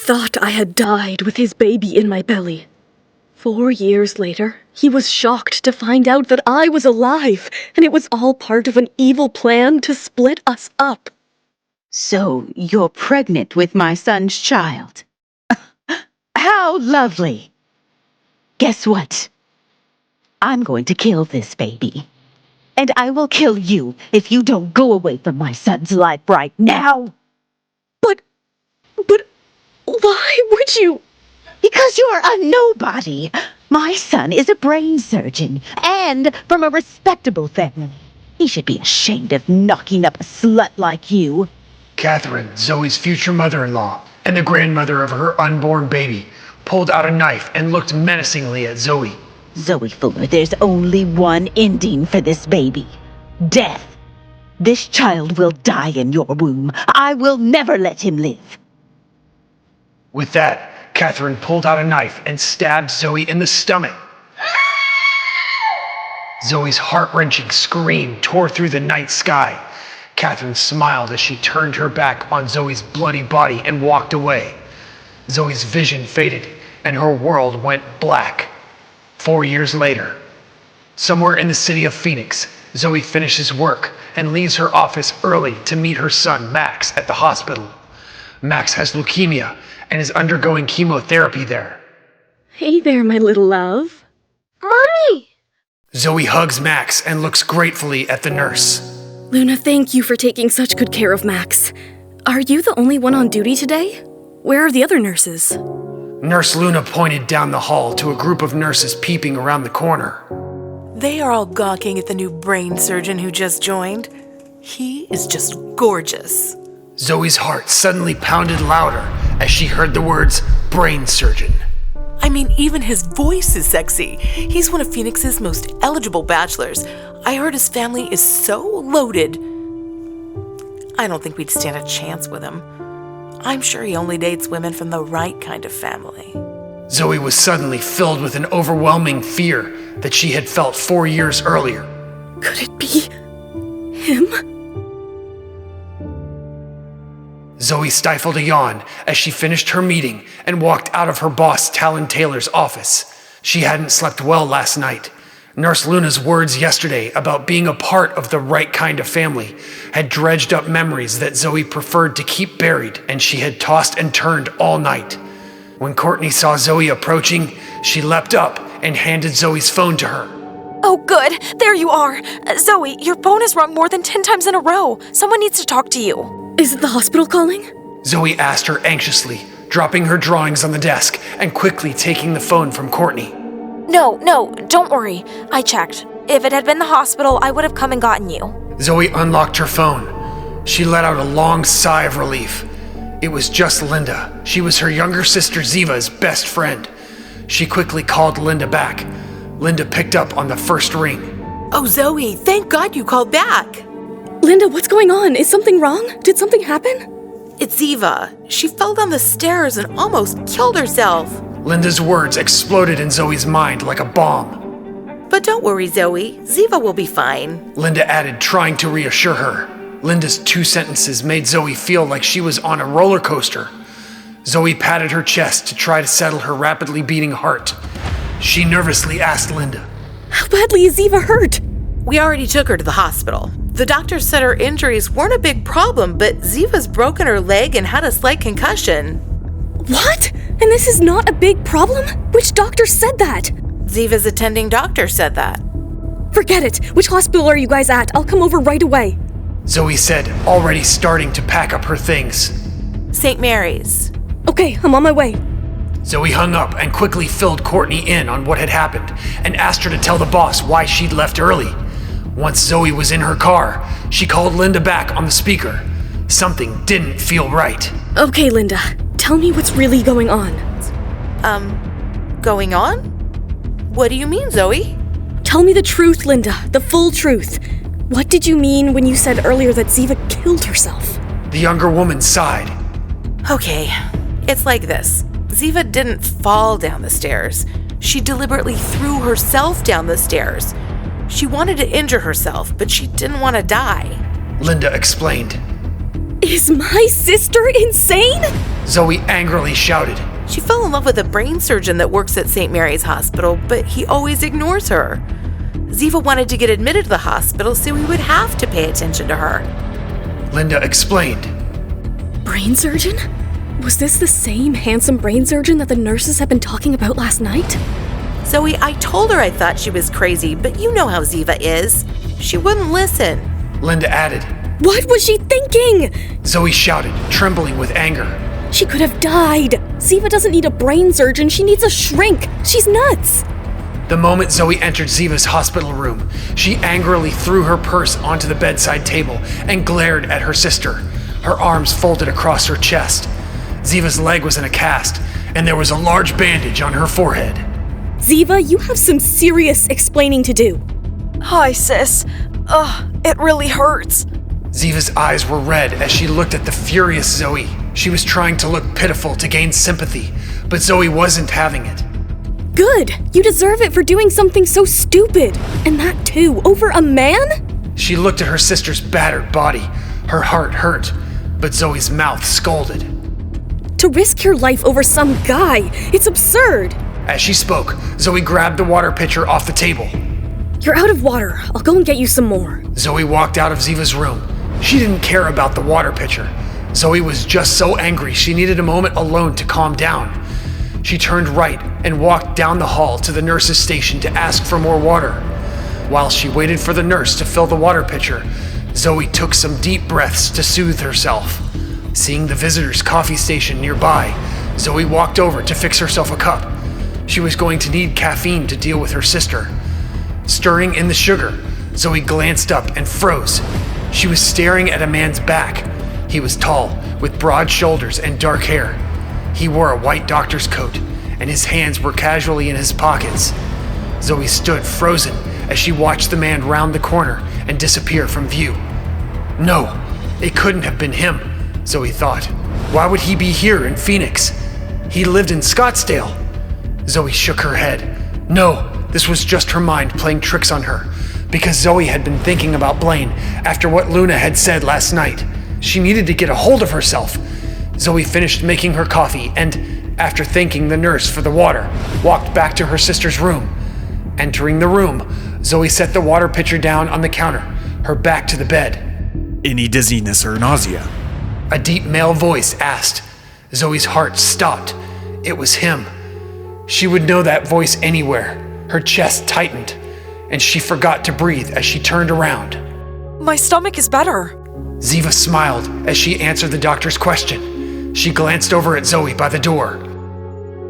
thought I had died with his baby in my belly. 4 years later, he was shocked to find out that I was alive, and it was all part of an evil plan to split us up. So you're pregnant with my son's child. How lovely. Guess what? I'm going to kill this baby. And I will kill you if you don't go away from my son's life right now. But why would you? Because you're a nobody. My son is a brain surgeon and from a respectable family. He should be ashamed of knocking up a slut like you. Catherine, Zoey's future mother-in-law, and the grandmother of her unborn baby, pulled out a knife and looked menacingly at Zoey. Zoey Fuller, there's only one ending for this baby. Death. This child will die in your womb. I will never let him live. With that, Catherine pulled out a knife and stabbed Zoey in the stomach. Zoey's heart-wrenching scream tore through the night sky. Catherine smiled as she turned her back on Zoey's bloody body and walked away. Zoey's vision faded, and her world went black. 4 years later, somewhere in the city of Phoenix, Zoey finishes work and leaves her office early to meet her son, Max, at the hospital. Max has leukemia and is undergoing chemotherapy there. Hey there, my little love. Mommy! Zoey hugs Max and looks gratefully at the nurse. Luna, thank you for taking such good care of Max. Are you the only one on duty today? Where are the other nurses? Nurse Luna pointed down the hall to a group of nurses peeping around the corner. They are all gawking at the new brain surgeon who just joined. He is just gorgeous. Zoey's heart suddenly pounded louder as she heard the words, brain surgeon. I mean, even his voice is sexy. He's one of Phoenix's most eligible bachelors. I heard his family is so loaded. I don't think we'd stand a chance with him. I'm sure he only dates women from the right kind of family. Zoey was suddenly filled with an overwhelming fear that she had felt 4 years earlier. Could it be him? Zoey stifled a yawn as she finished her meeting and walked out of her boss, Talon Taylor's office. She hadn't slept well last night. Nurse Luna's words yesterday about being a part of the right kind of family had dredged up memories that Zoey preferred to keep buried, and she had tossed and turned all night. When Courtney saw Zoey approaching, she leapt up and handed Zoey's phone to her. Oh, good. There you are. Zoey, your phone has rung more than 10 times in a row. Someone needs to talk to you. Is it the hospital calling? Zoey asked her anxiously, dropping her drawings on the desk and quickly taking the phone from Courtney. No, don't worry. I checked. If it had been the hospital, I would have come and gotten you. Zoey unlocked her phone. She let out a long sigh of relief. It was just Linda. She was her younger sister Ziva's best friend. She quickly called Linda back. Linda picked up on the first ring. Oh, Zoey, thank God you called back. Linda, what's going on? Is something wrong? Did something happen? It's Ziva. She fell down the stairs and almost killed herself. Linda's words exploded in Zoey's mind like a bomb. But don't worry, Zoey. Ziva will be fine. Linda added, trying to reassure her. Linda's 2 sentences made Zoey feel like she was on a roller coaster. Zoey patted her chest to try to settle her rapidly beating heart. She nervously asked Linda, How badly is Ziva hurt? We already took her to the hospital. The doctor said her injuries weren't a big problem, but Ziva's broken her leg and had a slight concussion. What? And this is not a big problem? Which doctor said that? Ziva's attending doctor said that. Forget it. Which hospital are you guys at? I'll come over right away. Zoey said, already starting to pack up her things. St. Mary's. Okay, I'm on my way. Zoey hung up and quickly filled Courtney in on what had happened and asked her to tell the boss why she'd left early. Once Zoey was in her car, she called Linda back on the speaker. Something didn't feel right. Okay, Linda, tell me what's really going on. Going on? What do you mean, Zoey? Tell me the truth, Linda, the full truth. What did you mean when you said earlier that Ziva killed herself? The younger woman sighed. Okay, it's like this. Ziva didn't fall down the stairs. She deliberately threw herself down the stairs. She wanted to injure herself, but she didn't want to die. Linda explained. Is my sister insane? Zoey angrily shouted. She fell in love with a brain surgeon that works at St. Mary's Hospital, but he always ignores her. Ziva wanted to get admitted to the hospital, so he would have to pay attention to her. Linda explained. Brain surgeon? Was this the same handsome brain surgeon that the nurses had been talking about last night? Zoey, I told her I thought she was crazy, but you know how Ziva is. She wouldn't listen. Linda added. What was she thinking? Zoey shouted, trembling with anger. She could have died. Ziva doesn't need a brain surgeon, she needs a shrink. She's nuts. The moment Zoey entered Ziva's hospital room, she angrily threw her purse onto the bedside table and glared at her sister, her arms folded across her chest. Ziva's leg was in a cast, and there was a large bandage on her forehead. Ziva, you have some serious explaining to do. Hi, sis. It really hurts. Ziva's eyes were red as she looked at the furious Zoey. She was trying to look pitiful to gain sympathy, but Zoey wasn't having it. Good. You deserve it for doing something so stupid. And that too, over a man? She looked at her sister's battered body. Her heart hurt, but Zoey's mouth scolded. To risk your life over some guy, it's absurd. As she spoke, Zoey grabbed the water pitcher off the table. You're out of water. I'll go and get you some more. Zoey walked out of Ziva's room. She didn't care about the water pitcher. Zoey was just so angry she needed a moment alone to calm down. She turned right and walked down the hall to the nurse's station to ask for more water. While she waited for the nurse to fill the water pitcher, Zoey took some deep breaths to soothe herself. Seeing the visitor's coffee station nearby, Zoey walked over to fix herself a cup. She was going to need caffeine to deal with her sister. Stirring in the sugar, Zoey glanced up and froze. She was staring at a man's back. He was tall, with broad shoulders and dark hair. He wore a white doctor's coat, and his hands were casually in his pockets. Zoey stood frozen as she watched the man round the corner and disappear from view. No, it couldn't have been him, Zoey thought. Why would he be here in Phoenix? He lived in Scottsdale. Zoey shook her head. No, this was just her mind playing tricks on her, because Zoey had been thinking about Blaine after what Luna had said last night. She needed to get a hold of herself. Zoey finished making her coffee and, after thanking the nurse for the water, walked back to her sister's room. Entering the room, Zoey set the water pitcher down on the counter, her back to the bed. Any dizziness or nausea? A deep male voice asked. Zoey's heart stopped. It was him. She would know that voice anywhere. Her chest tightened, and she forgot to breathe as she turned around. My stomach is better. Ziva smiled as she answered the doctor's question. She glanced over at Zoey by the door.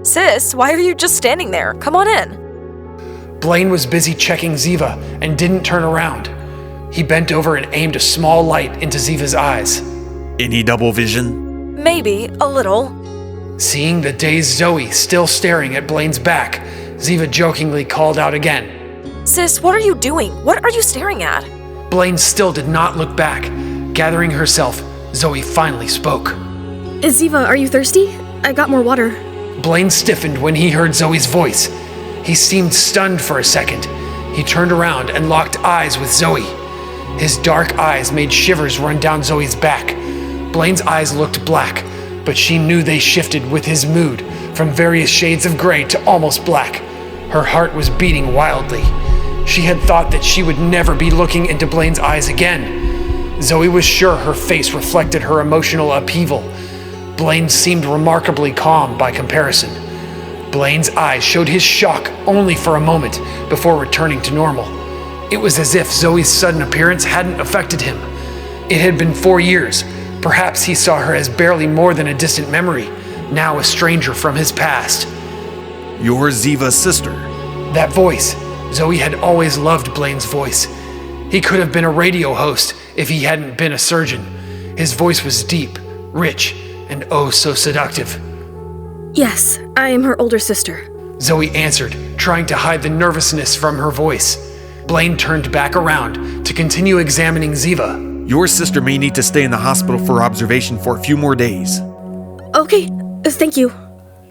Sis, why are you just standing there? Come on in. Blaine was busy checking Ziva and didn't turn around. He bent over and aimed a small light into Ziva's eyes. Any double vision? Maybe, a little. Seeing the dazed Zoey still staring at Blaine's back, Ziva jokingly called out again. Sis, what are you doing? What are you staring at? Blaine still did not look back. Gathering herself, Zoey finally spoke. Ziva, are you thirsty? I got more water. Blaine stiffened when he heard Zoey's voice. He seemed stunned for a second. He turned around and locked eyes with Zoey. His dark eyes made shivers run down Zoey's back. Blaine's eyes looked black, but she knew they shifted with his mood from various shades of gray to almost black. Her heart was beating wildly. She had thought that she would never be looking into Blaine's eyes again. Zoey was sure her face reflected her emotional upheaval. Blaine seemed remarkably calm by comparison. Blaine's eyes showed his shock only for a moment before returning to normal. It was as if Zoey's sudden appearance hadn't affected him. It had been 4 years. Perhaps he saw her as barely more than a distant memory, now a stranger from his past. You're Ziva's sister. That voice. Zoey had always loved Blaine's voice. He could have been a radio host if he hadn't been a surgeon. His voice was deep, rich, and oh so seductive. Yes, I am her older sister. Zoey answered, trying to hide the nervousness from her voice. Blaine turned back around to continue examining Ziva. Your sister may need to stay in the hospital for observation for a few more days. Okay, thank you.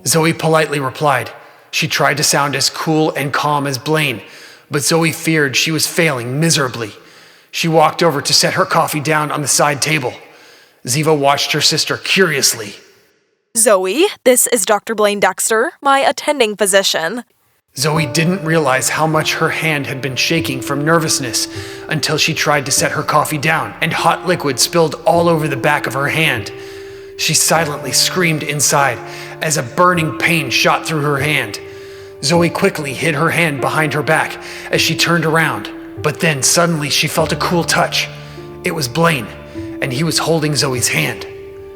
Zoey politely replied. She tried to sound as cool and calm as Blaine, but Zoey feared she was failing miserably. She walked over to set her coffee down on the side table. Ziva watched her sister curiously. Zoey, this is Dr. Blaine Dexter, my attending physician. Zoey didn't realize how much her hand had been shaking from nervousness until she tried to set her coffee down and hot liquid spilled all over the back of her hand. She silently screamed inside as a burning pain shot through her hand. Zoey quickly hid her hand behind her back as she turned around, but then suddenly she felt a cool touch. It was Blaine, and he was holding Zoey's hand.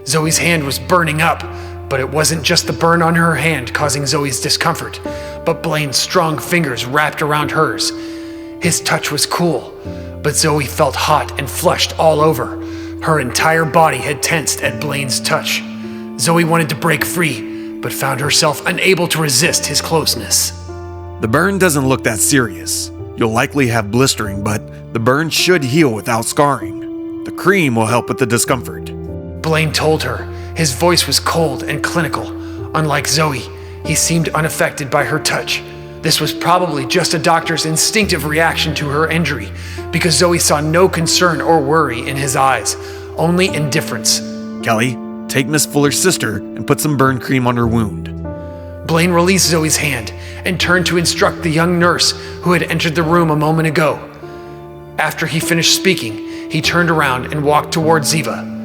Zoey's hand was burning up, but it wasn't just the burn on her hand causing Zoey's discomfort, but Blaine's strong fingers wrapped around hers. His touch was cool, but Zoey felt hot and flushed all over. Her entire body had tensed at Blaine's touch. Zoey wanted to break free, but found herself unable to resist his closeness. The burn doesn't look that serious. You'll likely have blistering, but the burn should heal without scarring. The cream will help with the discomfort. Blaine told her. His voice was cold and clinical. Unlike Zoey, he seemed unaffected by her touch. This was probably just a doctor's instinctive reaction to her injury, because Zoey saw no concern or worry in his eyes, only indifference. Kelly, take Miss Fuller's sister and put some burn cream on her wound. Blaine released Zoey's hand and turned to instruct the young nurse who had entered the room a moment ago. After he finished speaking, he turned around and walked toward Ziva.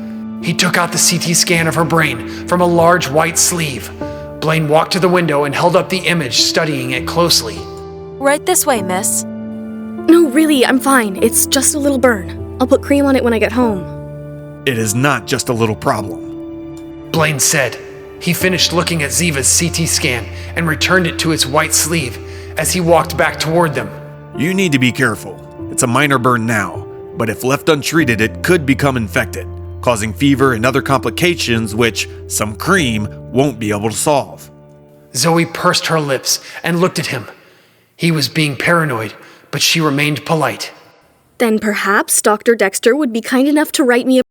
He took out the CT scan of her brain from a large white sleeve. Blaine walked to the window and held up the image, studying it closely. Right this way, miss. No, really, I'm fine. It's just a little burn. I'll put cream on it when I get home. It is not just a little problem. Blaine said. He finished looking at Ziva's CT scan and returned it to its white sleeve as he walked back toward them. You need to be careful. It's a minor burn now, but if left untreated, it could become infected, causing fever and other complications which some cream won't be able to solve. Zoey pursed her lips and looked at him. He was being paranoid, but she remained polite. Then perhaps Dr. Dexter would be kind enough to write me a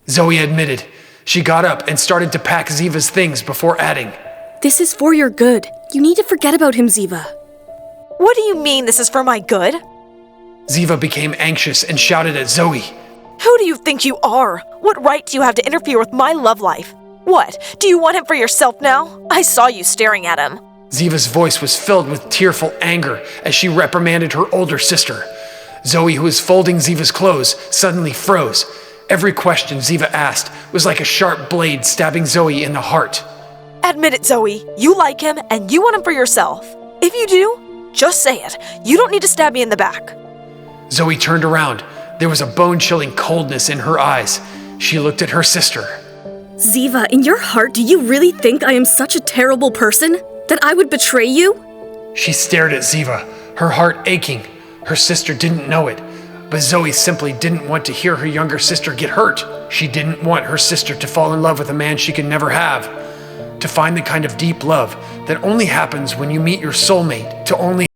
Zoey admitted. She got up and started to pack Ziva's things before adding, This is for your good. You need to forget about him, Ziva. What do you mean this is for my good? Ziva became anxious and shouted at Zoey. Who do you think you are? What right do you have to interfere with my love life? What, do you want him for yourself now? I saw you staring at him. Ziva's voice was filled with tearful anger as she reprimanded her older sister. Zoey, who was folding Ziva's clothes, suddenly froze. Every question Ziva asked was like a sharp blade stabbing Zoey in the heart. Admit it, Zoey. You like him and you want him for yourself. If you do, just say it. You don't need to stab me in the back. Zoey turned around. There was a bone-chilling coldness in her eyes. She looked at her sister. Ziva, in your heart, do you really think I am such a terrible person? That I would betray you? She stared at Ziva, her heart aching. Her sister didn't know it, but Zoey simply didn't want to hear her younger sister get hurt. She didn't want her sister to fall in love with a man she could never have. To find the kind of deep love that only happens when you meet your soulmate, to only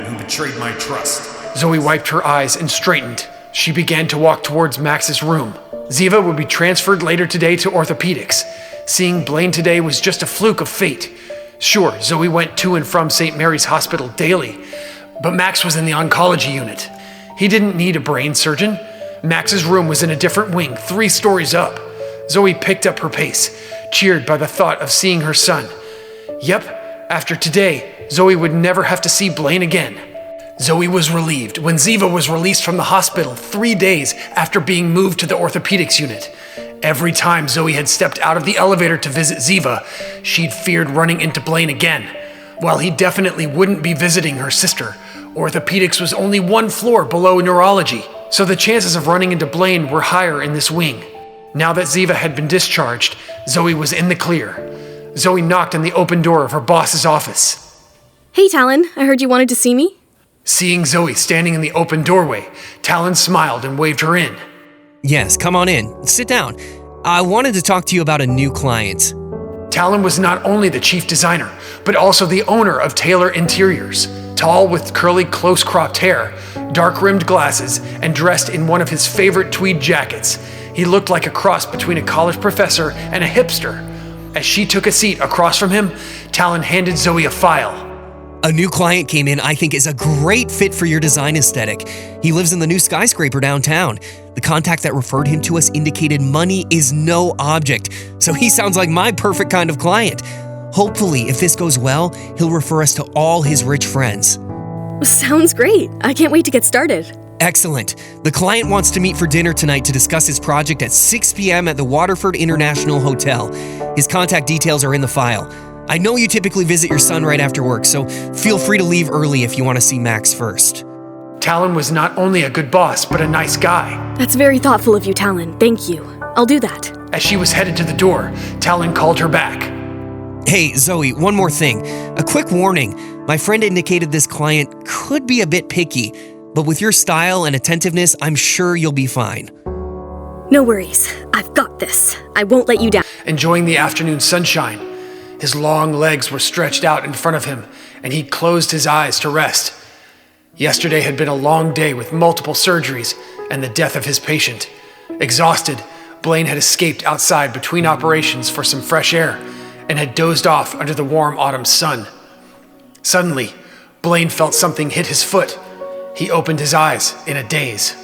who betrayed my trust. Zoey wiped her eyes and straightened. She began to walk towards Max's room. Ziva would be transferred later today to orthopedics. Seeing Blaine today was just a fluke of fate. Sure, Zoey went to and from St. Mary's Hospital daily, but Max was in the oncology unit. He didn't need a brain surgeon. Max's room was in a different wing, 3 stories up. Zoey picked up her pace, cheered by the thought of seeing her son. Yep, after today, Zoey would never have to see Blaine again. Zoey was relieved when Ziva was released from the hospital 3 days after being moved to the orthopedics unit. Every time Zoey had stepped out of the elevator to visit Ziva, she'd feared running into Blaine again. While he definitely wouldn't be visiting her sister, orthopedics was only 1 floor below neurology, so the chances of running into Blaine were higher in this wing. Now that Ziva had been discharged, Zoey was in the clear. Zoey knocked on the open door of her boss's office. Hey, Talon, I heard you wanted to see me? Seeing Zoey standing in the open doorway, Talon smiled and waved her in. Yes, come on in. Sit down. I wanted to talk to you about a new client. Talon was not only the chief designer, but also the owner of Taylor Interiors. Tall with curly, close-cropped hair, dark-rimmed glasses, and dressed in one of his favorite tweed jackets, he looked like a cross between a college professor and a hipster. As she took a seat across from him, Talon handed Zoey a file. A new client came in I think is a great fit for your design aesthetic. He lives in the new skyscraper downtown. The contact that referred him to us indicated money is no object, so he sounds like my perfect kind of client. Hopefully, if this goes well, he'll refer us to all his rich friends. Sounds great. I can't wait to get started. Excellent. The client wants to meet for dinner tonight to discuss his project at 6 p.m. at the Waterford International Hotel. His contact details are in the file. I know you typically visit your son right after work, so feel free to leave early if you want to see Max first. Talon was not only a good boss, but a nice guy. That's very thoughtful of you, Talon. Thank you. I'll do that. As she was headed to the door, Talon called her back. Hey, Zoey, one more thing. A quick warning. My friend indicated this client could be a bit picky, but with your style and attentiveness, I'm sure you'll be fine. No worries. I've got this. I won't let you down. Enjoying the afternoon sunshine, his long legs were stretched out in front of him, and he closed his eyes to rest. Yesterday had been a long day with multiple surgeries and the death of his patient. Exhausted, Blaine had escaped outside between operations for some fresh air and had dozed off under the warm autumn sun. Suddenly, Blaine felt something hit his foot. He opened his eyes in a daze.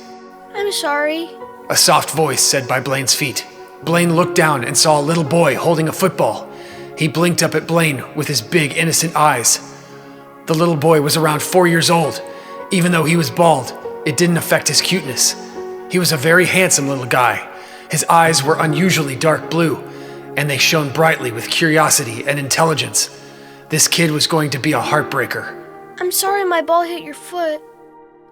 I'm sorry. A soft voice said by Blaine's feet. Blaine looked down and saw a little boy holding a football. He blinked up at Blaine with his big, innocent eyes. The little boy was around 4 years old. Even though he was bald, it didn't affect his cuteness. He was a very handsome little guy. His eyes were unusually dark blue, and they shone brightly with curiosity and intelligence. This kid was going to be a heartbreaker. I'm sorry my ball hit your foot.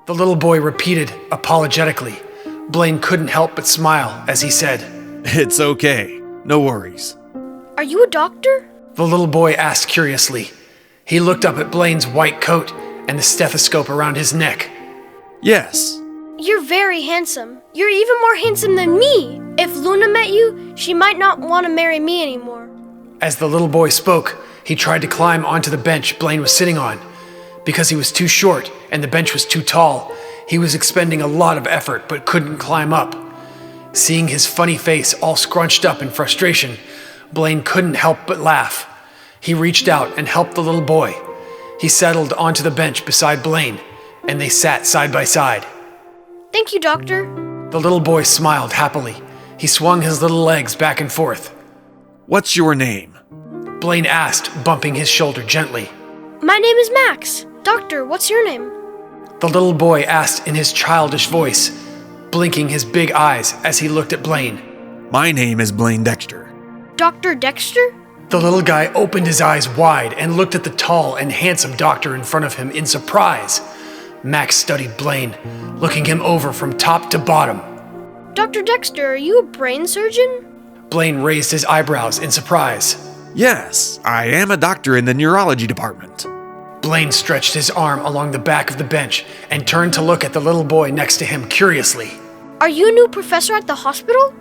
The little boy repeated apologetically. Blaine couldn't help but smile as he said, It's okay. No worries. Are you a doctor? The little boy asked curiously. He looked up at Blaine's white coat and the stethoscope around his neck. Yes. You're very handsome. You're even more handsome than me. If Luna met you, she might not want to marry me anymore. As the little boy spoke, he tried to climb onto the bench Blaine was sitting on. Because he was too short and the bench was too tall, he was expending a lot of effort but couldn't climb up. Seeing his funny face all scrunched up in frustration, Blaine couldn't help but laugh. He reached out and helped the little boy. He settled onto the bench beside Blaine, and they sat side by side. Thank you, doctor. The little boy smiled happily. He swung his little legs back and forth. What's your name? Blaine asked, bumping his shoulder gently. My name is Max. Doctor, what's your name? The little boy asked in his childish voice, blinking his big eyes as he looked at Blaine. My name is Blaine Dexter. Dr. Dexter? The little guy opened his eyes wide and looked at the tall and handsome doctor in front of him in surprise. Max studied Blaine, looking him over from top to bottom. Dr. Dexter, are you a brain surgeon? Blaine raised his eyebrows in surprise. Yes, I am a doctor in the neurology department. Blaine stretched his arm along the back of the bench and turned to look at the little boy next to him curiously. Are you a new professor at the hospital?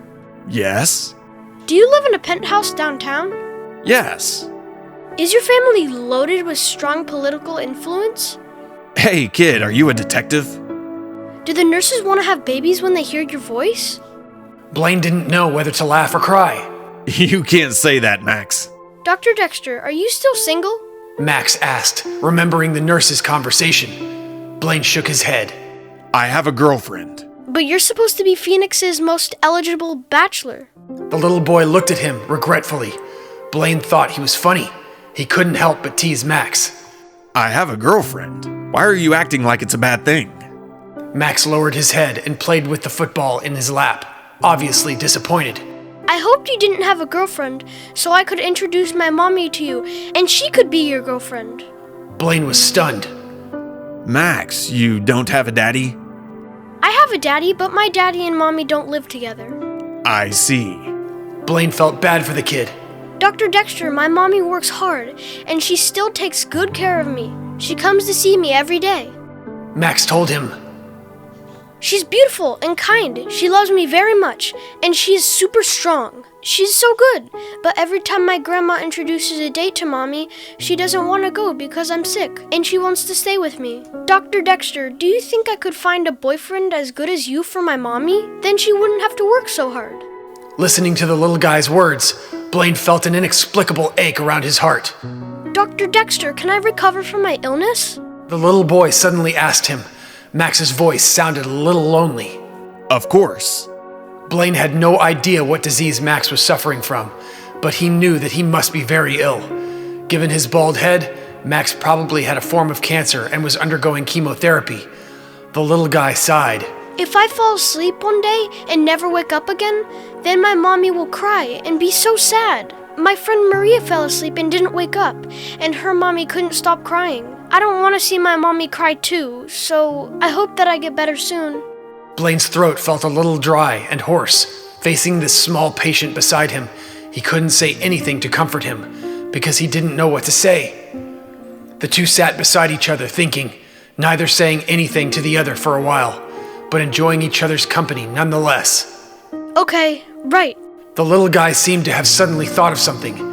Yes. Do you live in a penthouse downtown? Yes. Is your family loaded with strong political influence? Hey, kid, are you a detective? Do the nurses want to have babies when they hear your voice? Blaine didn't know whether to laugh or cry. You can't say that, Max. Dr. Dexter, are you still single? Max asked, remembering the nurse's conversation. Blaine shook his head. I have a girlfriend. But you're supposed to be Phoenix's most eligible bachelor. The little boy looked at him regretfully. Blaine thought he was funny. He couldn't help but tease Max. I have a girlfriend. Why are you acting like it's a bad thing? Max lowered his head and played with the football in his lap, obviously disappointed. I hoped you didn't have a girlfriend, so I could introduce my mommy to you, and she could be your girlfriend. Blaine was stunned. Max, you don't have a daddy? I have a daddy, but my daddy and mommy don't live together. I see. Blaine felt bad for the kid. Dr. Dexter, my mommy works hard, and she still takes good care of me. She comes to see me every day. Max told him. She's beautiful and kind. She loves me very much, and she is super strong. She's so good, but every time my grandma introduces a date to mommy, she doesn't want to go because I'm sick, and she wants to stay with me. Dr. Dexter, do you think I could find a boyfriend as good as you for my mommy? Then she wouldn't have to work so hard. Listening to the little guy's words, Blaine felt an inexplicable ache around his heart. Dr. Dexter, can I recover from my illness? The little boy suddenly asked him. Max's voice sounded a little lonely. Of course. Blaine had no idea what disease Max was suffering from, but he knew that he must be very ill. Given his bald head, Max probably had a form of cancer and was undergoing chemotherapy. The little guy sighed. If I fall asleep one day and never wake up again, then my mommy will cry and be so sad. My friend Maria fell asleep and didn't wake up, and her mommy couldn't stop crying. I don't want to see my mommy cry too, so I hope that I get better soon. Blaine's throat felt a little dry and hoarse. Facing this small patient beside him, he couldn't say anything to comfort him, because he didn't know what to say. The two sat beside each other thinking, neither saying anything to the other for a while, but enjoying each other's company nonetheless. Okay, right. The little guy seemed to have suddenly thought of something.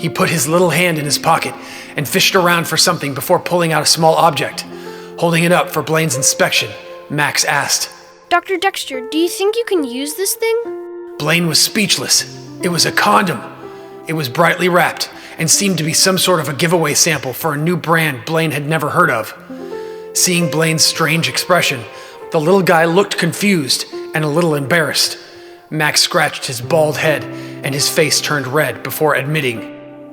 He put his little hand in his pocket and fished around for something before pulling out a small object. Holding it up for Blaine's inspection, Max asked, Dr. Dexter, do you think you can use this thing? Blaine was speechless. It was a condom. It was brightly wrapped and seemed to be some sort of a giveaway sample for a new brand Blaine had never heard of. Seeing Blaine's strange expression, the little guy looked confused and a little embarrassed. Max scratched his bald head and his face turned red before admitting,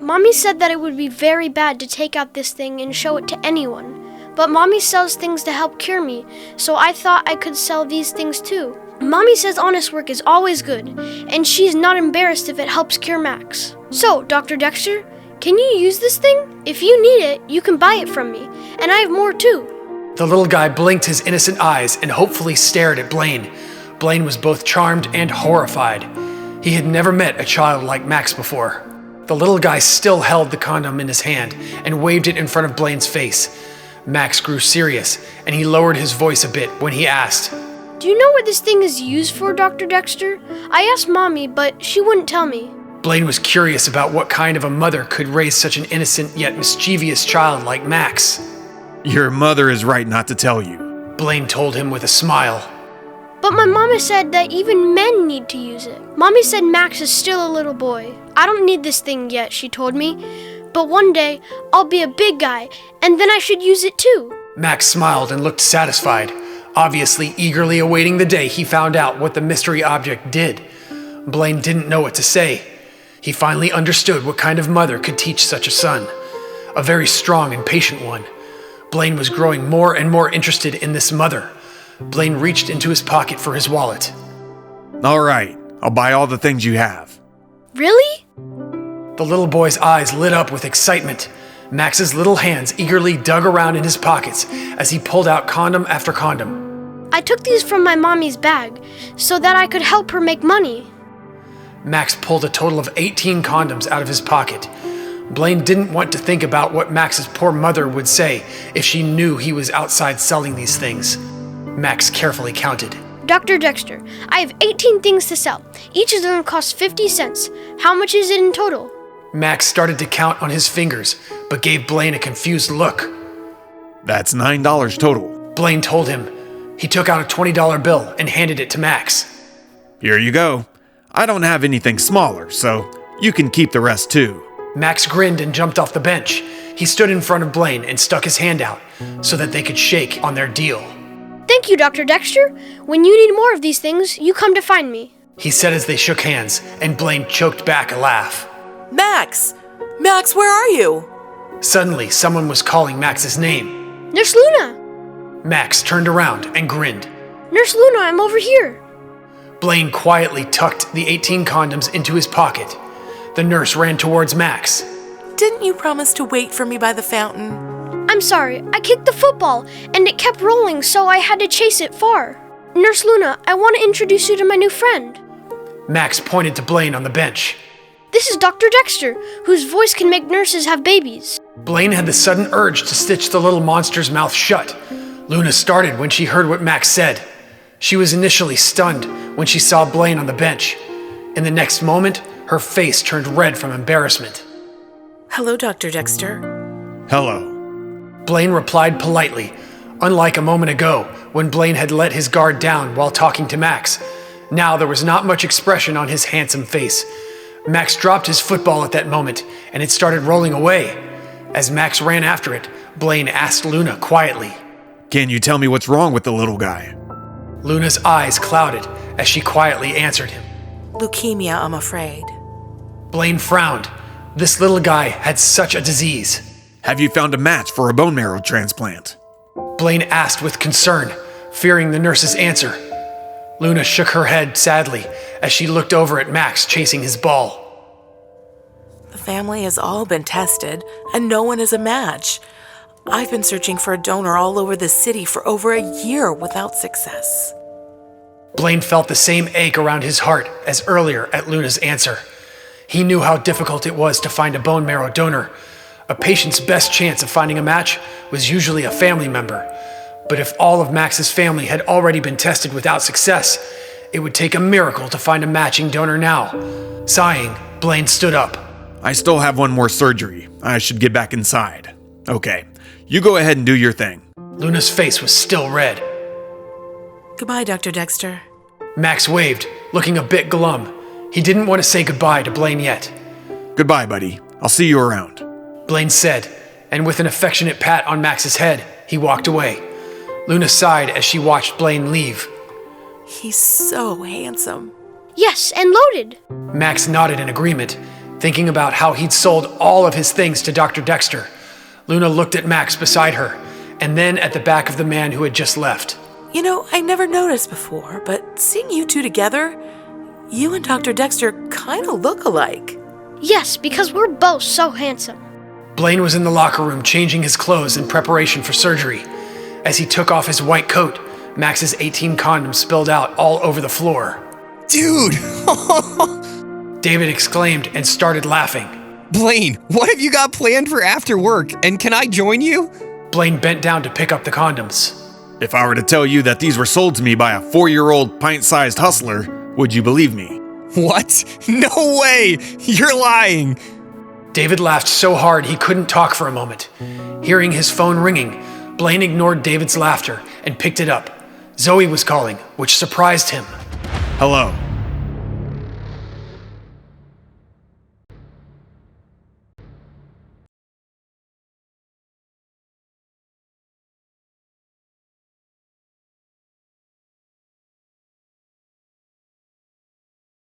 Mommy said that it would be very bad to take out this thing and show it to anyone. But Mommy sells things to help cure me, so I thought I could sell these things too. Mommy says honest work is always good, and she's not embarrassed if it helps cure Max. So, Dr. Dexter, can you use this thing? If you need it, you can buy it from me, and I have more too. The little guy blinked his innocent eyes and hopefully stared at Blaine. Blaine was both charmed and horrified. He had never met a child like Max before. The little guy still held the condom in his hand and waved it in front of Blaine's face. Max grew serious, and he lowered his voice a bit when he asked, Do you know what this thing is used for, Dr. Dexter? I asked Mommy, but she wouldn't tell me. Blaine was curious about what kind of a mother could raise such an innocent yet mischievous child like Max. Your mother is right not to tell you, Blaine told him with a smile. But my mama said that even men need to use it. Mommy said Max is still a little boy. I don't need this thing yet, she told me. But one day, I'll be a big guy, and then I should use it too. Max smiled and looked satisfied, obviously eagerly awaiting the day he found out what the mystery object did. Blaine didn't know what to say. He finally understood what kind of mother could teach such a son. A very strong and patient one. Blaine was growing more and more interested in this mother. Blaine reached into his pocket for his wallet. All right, I'll buy all the things you have. Really? The little boy's eyes lit up with excitement. Max's little hands eagerly dug around in his pockets as he pulled out condom after condom. I took these from my mommy's bag so that I could help her make money. Max pulled a total of 18 condoms out of his pocket. Blaine didn't want to think about what Max's poor mother would say if she knew he was outside selling these things. Max carefully counted. Dr. Dexter, I have 18 things to sell. Each of them costs 50 cents. How much is it in total? Max started to count on his fingers, but gave Blaine a confused look. That's $9 total, Blaine told him. He took out a $20 bill and handed it to Max. Here you go. I don't have anything smaller, so you can keep the rest too. Max grinned and jumped off the bench. He stood in front of Blaine and stuck his hand out so that they could shake on their deal. Thank you, Dr. Dexter. When you need more of these things, you come to find me. He said as they shook hands, and Blaine choked back a laugh. Max! Max, where are you? Suddenly, someone was calling Max's name. Nurse Luna! Max turned around and grinned. Nurse Luna, I'm over here. Blaine quietly tucked the 18 condoms into his pocket. The nurse ran towards Max. Didn't you promise to wait for me by the fountain? I'm sorry, I kicked the football, and it kept rolling, so I had to chase it far. Nurse Luna, I want to introduce you to my new friend. Max pointed to Blaine on the bench. This is Dr. Dexter, whose voice can make nurses have babies. Blaine had the sudden urge to stitch the little monster's mouth shut. Luna started when she heard what Max said. She was initially stunned when she saw Blaine on the bench. In the next moment, her face turned red from embarrassment. Hello, Dr. Dexter. Hello. Blaine replied politely, unlike a moment ago when Blaine had let his guard down while talking to Max. Now there was not much expression on his handsome face. Max dropped his football at that moment, and it started rolling away. As Max ran after it, Blaine asked Luna quietly, Can you tell me what's wrong with the little guy? Luna's eyes clouded as she quietly answered him. Leukemia, I'm afraid. Blaine frowned. This little guy had such a disease. Have you found a match for a bone marrow transplant? Blaine asked with concern, fearing the nurse's answer. Luna shook her head sadly as she looked over at Max chasing his ball. The family has all been tested, and no one is a match. I've been searching for a donor all over the city for over a year without success. Blaine felt the same ache around his heart as earlier at Luna's answer. He knew how difficult it was to find a bone marrow donor. A patient's best chance of finding a match was usually a family member. But if all of Max's family had already been tested without success, it would take a miracle to find a matching donor now. Sighing, Blaine stood up. I still have one more surgery. I should get back inside. Okay, you go ahead and do your thing. Luna's face was still red. Goodbye, Dr. Dexter. Max waved, looking a bit glum. He didn't want to say goodbye to Blaine yet. Goodbye, buddy. I'll see you around. Blaine said, and with an affectionate pat on Max's head, he walked away. Luna sighed as she watched Blaine leave. He's so handsome. Yes, and loaded. Max nodded in agreement, thinking about how he'd sold all of his things to Dr. Dexter. Luna looked at Max beside her, and then at the back of the man who had just left. You know, I never noticed before, but seeing you two together, you and Dr. Dexter kind of look alike. Yes, because we're both so handsome. Blaine was in the locker room changing his clothes in preparation for surgery. As he took off his white coat, Max's 18 condoms spilled out all over the floor. Dude! David exclaimed and started laughing. Blaine, what have you got planned for after work? And can I join you? Blaine bent down to pick up the condoms. If I were to tell you that these were sold to me by a 4-year-old pint-sized hustler, would you believe me? What? No way! You're lying! David laughed so hard he couldn't talk for a moment. Hearing his phone ringing, Blaine ignored David's laughter and picked it up. Zoey was calling, which surprised him. Hello.